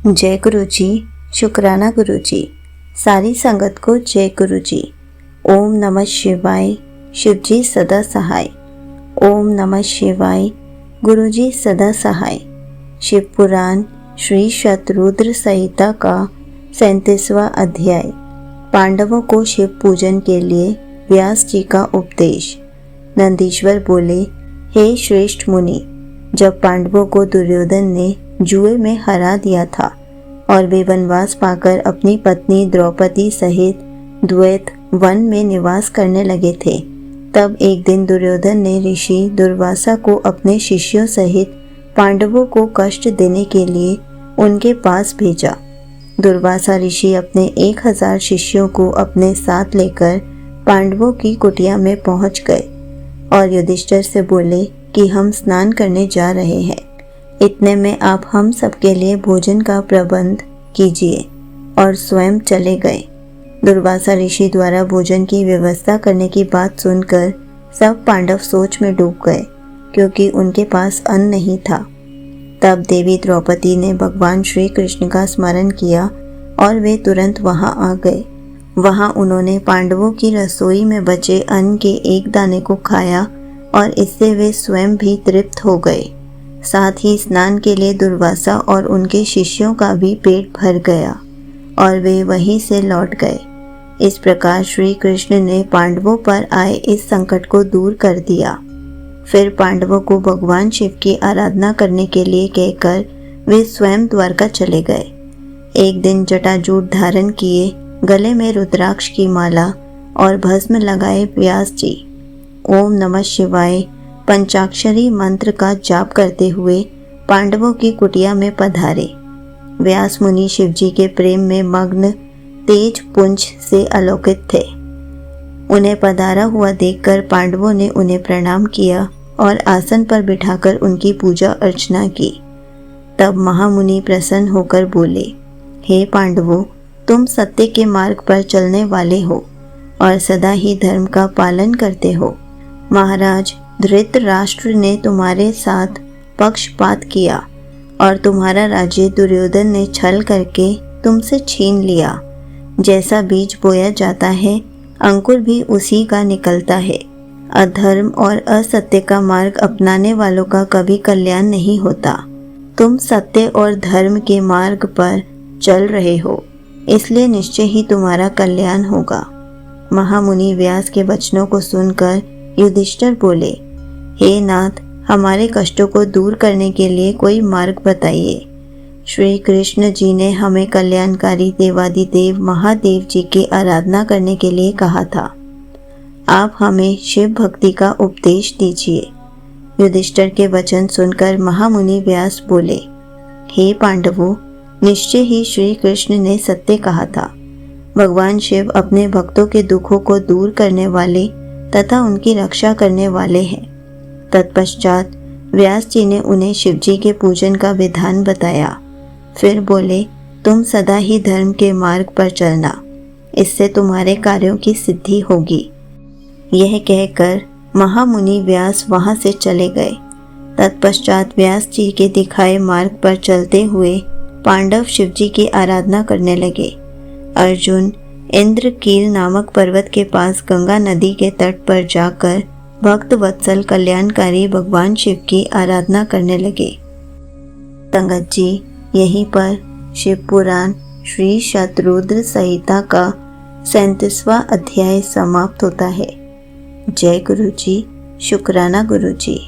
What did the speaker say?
जय गुरु जी। शुक्राना गुरु जी। सारी संगत को जय गुरु जी। ओम नमः शिवाय। शिव जी सदा सहाय। ओम नमः शिवाय। गुरु जी सदा सहाय। शिव पुराण श्री शतरुद्र संहिता का 37वां अध्याय। पांडवों को शिव पूजन के लिए व्यास जी का उपदेश। नंदीश्वर बोले, हे श्रेष्ठ मुनि, जब पांडवों को दुर्योधन ने जुए में हरा दिया था और वे वनवास पाकर अपनी पत्नी द्रौपदी सहित द्वैत वन में निवास करने लगे थे, तब एक दिन दुर्योधन ने ऋषि दुर्वासा को अपने शिष्यों सहित पांडवों को कष्ट देने के लिए उनके पास भेजा। दुर्वासा ऋषि अपने 1000 शिष्यों को अपने साथ लेकर पांडवों की कुटिया में पहुंच गए और युधिष्ठिर से बोले कि हम स्नान करने जा रहे हैं, इतने में आप हम सबके लिए भोजन का प्रबंध कीजिए, और स्वयं चले गए। दुर्वासा ऋषि द्वारा भोजन की व्यवस्था करने की बात सुनकर सब पांडव सोच में डूब गए, क्योंकि उनके पास अन्न नहीं था। तब देवी द्रौपदी ने भगवान श्री कृष्ण का स्मरण किया और वे तुरंत वहां आ गए। वहां उन्होंने पांडवों की रसोई में बचे अन्न के एक दाने को खाया और इससे वे स्वयं भी तृप्त हो गए। साथ ही स्नान के लिए दुर्वासा और उनके शिष्यों का भी पेट भर गया और वे वहीं से लौट गए। इस प्रकार श्री कृष्ण ने पांडवों पर आए इस संकट को दूर कर दिया। फिर पांडवों को भगवान शिव की आराधना करने के लिए कहकर वे स्वयं द्वारका चले गए। एक दिन जटाजूट धारण किए, गले में रुद्राक्ष की माला और भस्म लगाए व्यास जी ओम नमः शिवाय पंचाक्षरी मंत्र का जाप करते हुए पांडवों की कुटिया में पधारे। व्यास मुनि शिव जी के प्रेम में मग्न तेज पुंज से अलौकित थे। उन्हें पधारा हुआ देखकर पांडवों ने उन्हें प्रणाम किया और आसन पर बिठाकर उनकी पूजा अर्चना की। तब महामुनि प्रसन्न होकर बोले, हे पांडवों, तुम सत्य के मार्ग पर चलने वाले हो और सदा ही धर्म का पालन करते हो। महाराज धृतराष्ट्र ने तुम्हारे साथ पक्षपात किया और तुम्हारा राज्य दुर्योधन ने छल करके तुमसे छीन लिया। जैसा बीज बोया जाता है, अंकुर भी उसी का निकलता है। अधर्म और असत्य का मार्ग अपनाने वालों का कभी कल्याण नहीं होता। तुम सत्य और धर्म के मार्ग पर चल रहे हो, इसलिए निश्चय ही तुम्हारा कल्याण होगा। महामुनि व्यास के वचनों को सुनकर युधिष्ठिर बोले, हे नाथ, हमारे कष्टों को दूर करने के लिए कोई मार्ग बताइए। श्री कृष्ण जी ने हमें कल्याणकारी देवादिदेव महादेव जी की आराधना करने के लिए कहा था। आप हमें शिव भक्ति का उपदेश दीजिए। युधिष्ठिर के वचन सुनकर महामुनि व्यास बोले, हे पांडवों, निश्चय ही श्री कृष्ण ने सत्य कहा था। भगवान शिव अपने भक्तों के दुखों को दूर करने वाले तथा उनकी रक्षा करने वाले हैं। तत्पश्चात व्यास जी ने उन्हें शिव जी के पूजन का विधान बताया। फिर बोले, तुम सदा ही धर्म के मार्ग पर चलना, इससे तुम्हारे कार्यों की सिद्धि होगी। यह कहकर महामुनि व्यास वहां से चले गए। तत्पश्चात व्यास जी के दिखाए मार्ग पर चलते हुए पांडव शिव जी की आराधना करने लगे। अर्जुन इंद्रकील नामक पर्वत के पास गंगा नदी के तट पर जाकर भक्त वत्सल कल्याणकारी भगवान शिव की आराधना करने लगे। संगत जी, यहीं पर शिव पुराण श्री शतरुद्र संहिता का 37वां अध्याय समाप्त होता है। जय गुरु जी। शुक्राना गुरु जी।